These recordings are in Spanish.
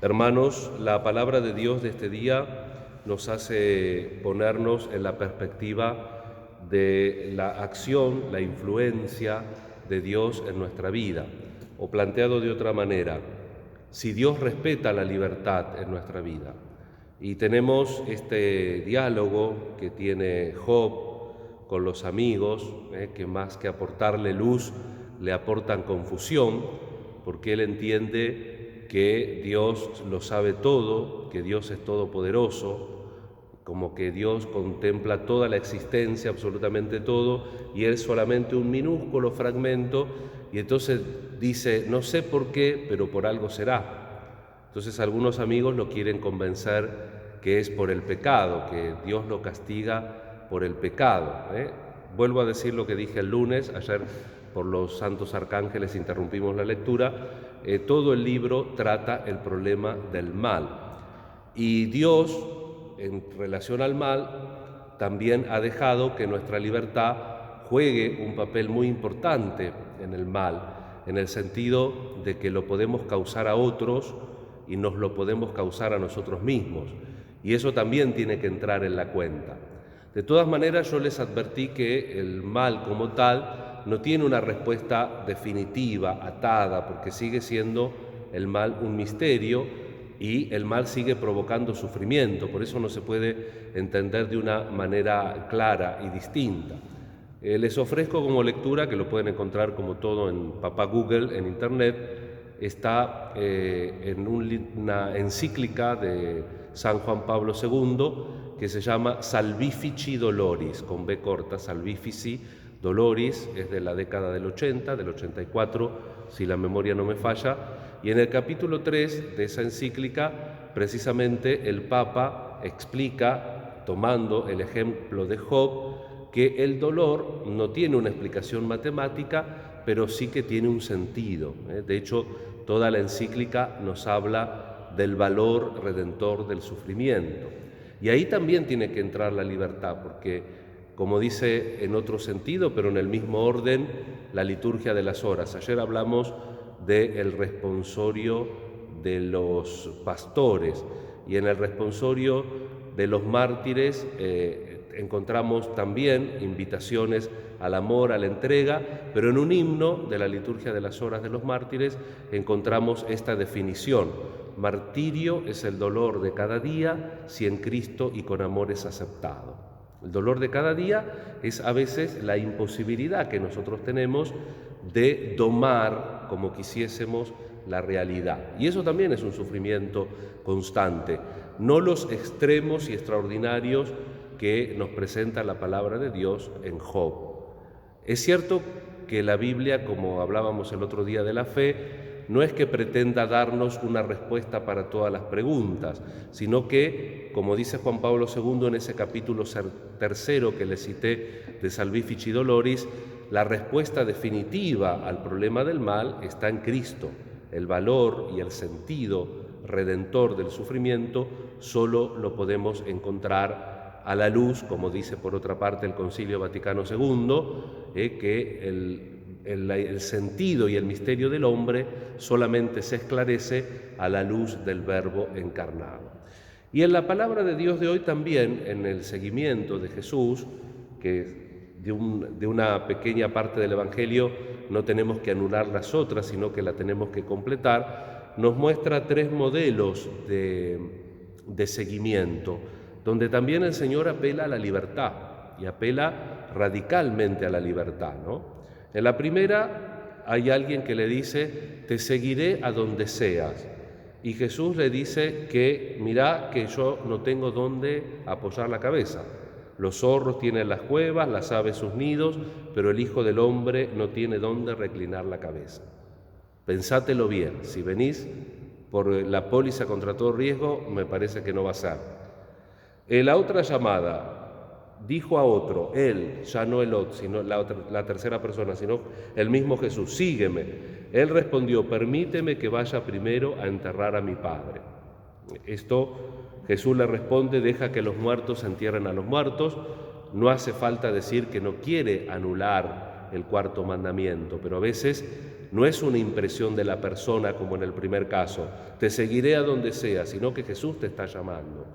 Hermanos, la palabra de Dios de este día nos hace ponernos en la perspectiva de la acción, la influencia de Dios en nuestra vida. O planteado de otra manera, si Dios respeta la libertad en nuestra vida. Y tenemos este diálogo que tiene Job con los amigos, que más que aportarle luz, le aportan confusión, porque él entiende que Dios lo sabe todo, que Dios es todopoderoso, como que Dios contempla toda la existencia, absolutamente todo, y él solamente un minúsculo fragmento, y entonces dice, no sé por qué, pero por algo será. Entonces algunos amigos lo quieren convencer que es por el pecado, que Dios lo castiga por el pecado. Vuelvo a decir lo que dije el lunes, ayer por los santos arcángeles interrumpimos la lectura. Todo el libro trata el problema del mal. Y Dios, en relación al mal, también ha dejado que nuestra libertad juegue un papel muy importante en el mal, en el sentido de que lo podemos causar a otros y nos lo podemos causar a nosotros mismos. Y eso también tiene que entrar en la cuenta. De todas maneras, yo les advertí que el mal como tal no tiene una respuesta definitiva, atada, porque sigue siendo el mal un misterio y el mal sigue provocando sufrimiento. Por eso no se puede entender de una manera clara y distinta. Les ofrezco como lectura, que lo pueden encontrar como todo en Papá Google, en Internet, está en una encíclica de San Juan Pablo II que se llama Salvifici Doloris, con B corta, Salvifici Doloris, es de la década del 80, del 84, si la memoria no me falla, y en el capítulo 3 de esa encíclica, precisamente el Papa explica, tomando el ejemplo de Job, que el dolor no tiene una explicación matemática, pero sí que tiene un sentido. De hecho, toda la encíclica nos habla del valor redentor del sufrimiento. Y ahí también tiene que entrar la libertad, porque, como dice en otro sentido, pero en el mismo orden, la liturgia de las horas. Ayer hablamos del responsorio de los pastores, y en el responsorio de los mártires encontramos también invitaciones al amor, a la entrega, pero en un himno de la liturgia de las horas de los mártires encontramos esta definición: martirio es el dolor de cada día, si en Cristo y con amor es aceptado. El dolor de cada día es a veces la imposibilidad que nosotros tenemos de domar como quisiésemos la realidad. Y eso también es un sufrimiento constante, no los extremos y extraordinarios que nos presenta la palabra de Dios en Job. Es cierto que la Biblia, como hablábamos el otro día de la fe, no es que pretenda darnos una respuesta para todas las preguntas, sino que, como dice Juan Pablo II en ese capítulo tercero que le cité de Salvifici Doloris, la respuesta definitiva al problema del mal está en Cristo. El valor y el sentido redentor del sufrimiento solo lo podemos encontrar a la luz, como dice por otra parte el Concilio Vaticano II, que el sentido y el misterio del hombre solamente se esclarece a la luz del Verbo encarnado. Y en la palabra de Dios de hoy también, en el seguimiento de Jesús, que de una pequeña parte del Evangelio no tenemos que anular las otras, sino que la tenemos que completar, nos muestra tres modelos de seguimiento, donde también el Señor apela a la libertad, y apela radicalmente a la libertad, ¿no? En la primera hay alguien que le dice, te seguiré a donde seas. Y Jesús le dice que mirá que yo no tengo dónde apoyar la cabeza. Los zorros tienen las cuevas, las aves sus nidos, pero el Hijo del Hombre no tiene dónde reclinar la cabeza. Pensátelo bien, si venís por la póliza contra todo riesgo, me parece que no va a ser. En la otra llamada, dijo a otro, él, ya no el otro, sino la tercera persona, sino el mismo Jesús, sígueme. Él respondió, permíteme que vaya primero a enterrar a mi padre. Esto Jesús le responde, deja que los muertos entierren a los muertos. No hace falta decir que no quiere anular el cuarto mandamiento, pero a veces no es una impresión de la persona como en el primer caso, te seguiré a donde sea, sino que Jesús te está llamando.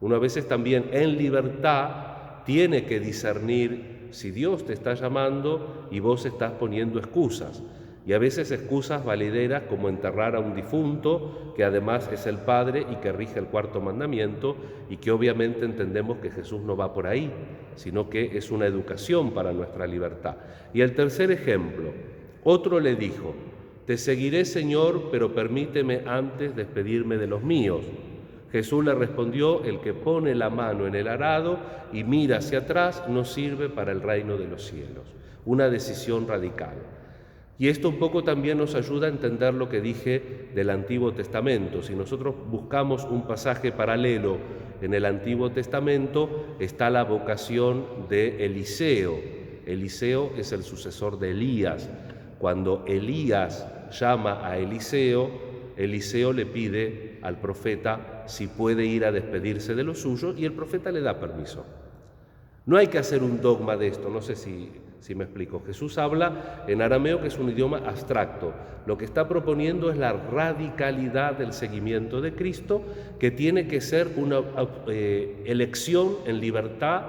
Uno a veces también en libertad tiene que discernir si Dios te está llamando y vos estás poniendo excusas. Y a veces excusas valideras como enterrar a un difunto, que además es el Padre y que rige el cuarto mandamiento, y que obviamente entendemos que Jesús no va por ahí, sino que es una educación para nuestra libertad. Y el tercer ejemplo, otro le dijo, te seguiré, Señor, pero permíteme antes despedirme de los míos. Jesús le respondió, el que pone la mano en el arado y mira hacia atrás no sirve para el reino de los cielos. Una decisión radical. Y esto un poco también nos ayuda a entender lo que dije del Antiguo Testamento. Si nosotros buscamos un pasaje paralelo en el Antiguo Testamento, está la vocación de Eliseo. Eliseo es el sucesor de Elías. Cuando Elías llama a Eliseo, Eliseo le pide al profeta si puede ir a despedirse de los suyos y el profeta le da permiso. No hay que hacer un dogma de esto, no sé si me explico. Jesús habla en arameo, que es un idioma abstracto. Lo que está proponiendo es la radicalidad del seguimiento de Cristo, que tiene que ser una elección en libertad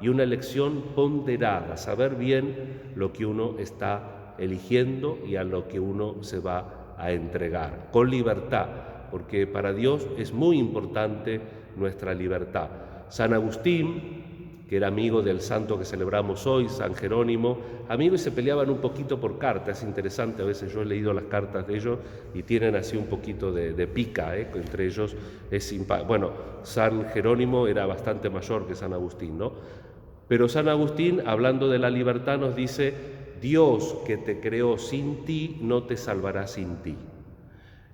y una elección ponderada, saber bien lo que uno está eligiendo y a lo que uno se va a entregar, con libertad, porque para Dios es muy importante nuestra libertad. San Agustín, que era amigo del santo que celebramos hoy, San Jerónimo, amigos y se peleaban un poquito por cartas. Es interesante, a veces yo he leído las cartas de ellos y tienen así un poquito de pica, entre ellos es simpático. Bueno, San Jerónimo era bastante mayor que San Agustín, ¿no? Pero San Agustín, hablando de la libertad, nos dice, Dios que te creó sin ti, no te salvará sin ti.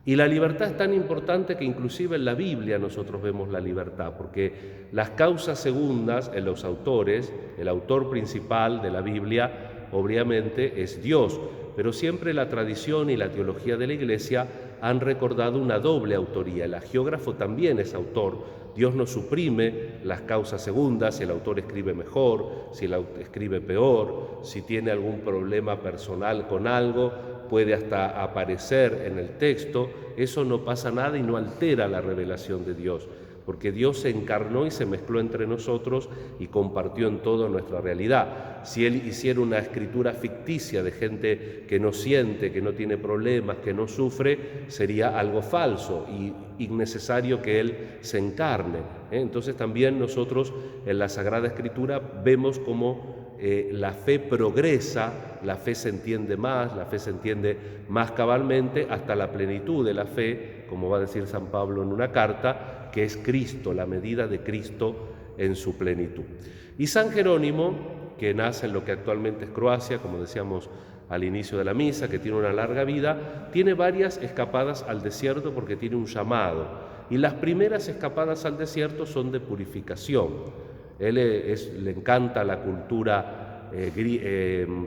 Y la libertad es tan importante que inclusive en la Biblia nosotros vemos la libertad, porque las causas segundas en los autores, el autor principal de la Biblia, obviamente es Dios, pero siempre la tradición y la teología de la Iglesia han recordado una doble autoría. El hagiógrafo también es autor. Dios no suprime las causas segundas, si el autor escribe mejor, si el autor escribe peor, si tiene algún problema personal con algo, puede hasta aparecer en el texto. Eso no pasa nada y no altera la revelación de Dios, porque Dios se encarnó y se mezcló entre nosotros y compartió en todo nuestra realidad. Si Él hiciera una escritura ficticia de gente que no siente, que no tiene problemas, que no sufre, sería algo falso y innecesario que Él se encarne. Entonces también nosotros en la Sagrada Escritura vemos cómo la fe progresa, la fe se entiende más, la fe se entiende más cabalmente hasta la plenitud de la fe, como va a decir San Pablo en una carta, que es Cristo, la medida de Cristo en su plenitud. Y San Jerónimo, que nace en lo que actualmente es Croacia, como decíamos al inicio de la misa, que tiene una larga vida, tiene varias escapadas al desierto porque tiene un llamado. Y las primeras escapadas al desierto son de purificación. Él le encanta la cultura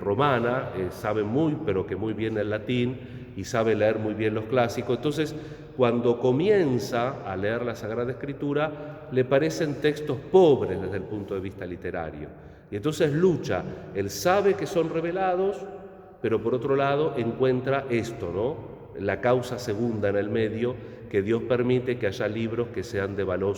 romana, sabe pero que muy bien el latín y sabe leer muy bien los clásicos. Entonces, cuando comienza a leer la Sagrada Escritura, le parecen textos pobres desde el punto de vista literario. Y entonces lucha. Él sabe que son revelados, pero por otro lado encuentra esto, ¿no? La causa segunda en el medio, que Dios permite que haya libros que sean de valor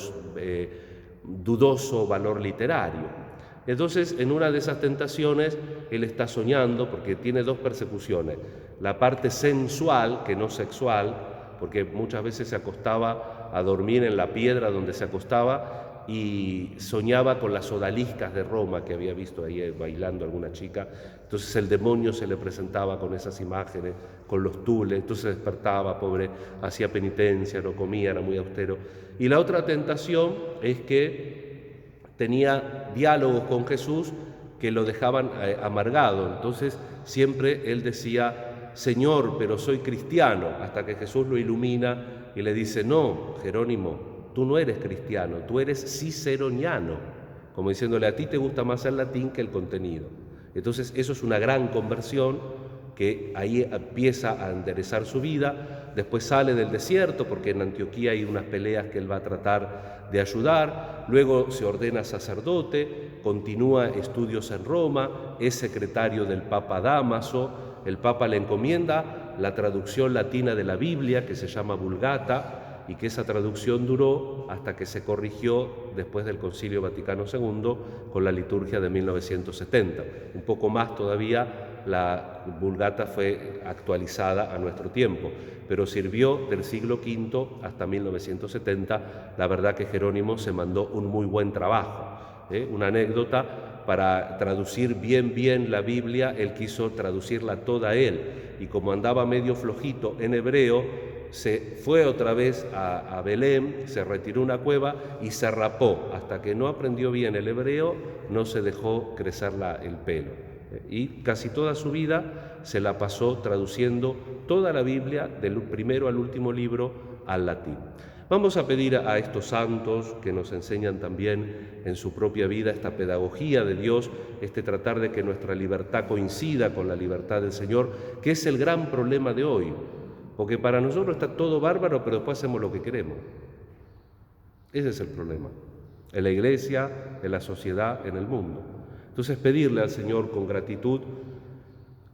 dudoso valor literario. Entonces, en una de esas tentaciones, él está soñando, porque tiene dos persecuciones: la parte sensual, que no sexual, porque muchas veces se acostaba a dormir en la piedra donde se acostaba y soñaba con las odaliscas de Roma que había visto ahí bailando alguna chica. Entonces el demonio se le presentaba con esas imágenes, con los tules. Entonces despertaba, pobre, hacía penitencia, no comía, era muy austero. Y la otra tentación es que tenía diálogos con Jesús que lo dejaban amargado. Entonces siempre él decía, Señor, pero soy cristiano, hasta que Jesús lo ilumina y le dice, no, Jerónimo, tú no eres cristiano, tú eres ciceroniano, como diciéndole, a ti te gusta más el latín que el contenido. Entonces eso es una gran conversión, que ahí empieza a enderezar su vida, después sale del desierto porque en Antioquía hay unas peleas que él va a tratar de ayudar, luego se ordena sacerdote, continúa estudios en Roma, es secretario del Papa Dámaso, el Papa le encomienda la traducción latina de la Biblia, que se llama Vulgata, y que esa traducción duró hasta que se corrigió después del Concilio Vaticano II con la liturgia de 1970. Un poco más todavía la Vulgata fue actualizada a nuestro tiempo, pero sirvió del siglo V hasta 1970. La verdad que Jerónimo se mandó un muy buen trabajo. Una anécdota: para traducir bien la Biblia, él quiso traducirla toda él, y como andaba medio flojito en hebreo, se fue otra vez a Belén, se retiró a una cueva y se rapó. Hasta que no aprendió bien el hebreo, no se dejó crecer el pelo. Y casi toda su vida se la pasó traduciendo toda la Biblia, del primero al último libro, al latín. Vamos a pedir a estos santos que nos enseñan también en su propia vida esta pedagogía de Dios, este tratar de que nuestra libertad coincida con la libertad del Señor, que es el gran problema de hoy. Porque para nosotros está todo bárbaro, pero después hacemos lo que queremos. Ese es el problema, en la iglesia, en la sociedad, en el mundo. Entonces, pedirle al Señor con gratitud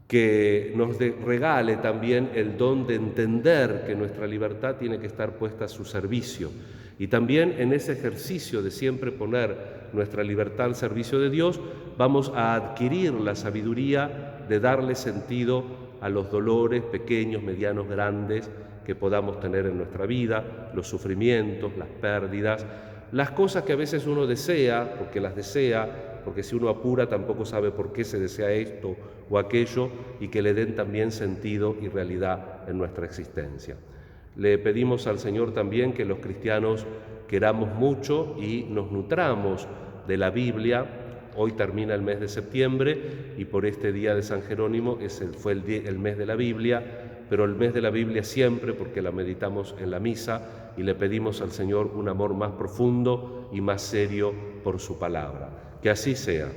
que nos regale también el don de entender que nuestra libertad tiene que estar puesta a su servicio. Y también en ese ejercicio de siempre poner nuestra libertad al servicio de Dios, vamos a adquirir la sabiduría de darle sentido a los dolores pequeños, medianos, grandes que podamos tener en nuestra vida, los sufrimientos, las pérdidas, las cosas que a veces uno desea, porque si uno apura tampoco sabe por qué se desea esto o aquello, y que le den también sentido y realidad en nuestra existencia. Le pedimos al Señor también que los cristianos queramos mucho y nos nutramos de la Biblia. Hoy termina el mes de septiembre y por este día de San Jerónimo fue el mes de la Biblia, pero el mes de la Biblia siempre, porque la meditamos en la misa, y le pedimos al Señor un amor más profundo y más serio por su palabra. Que así sea.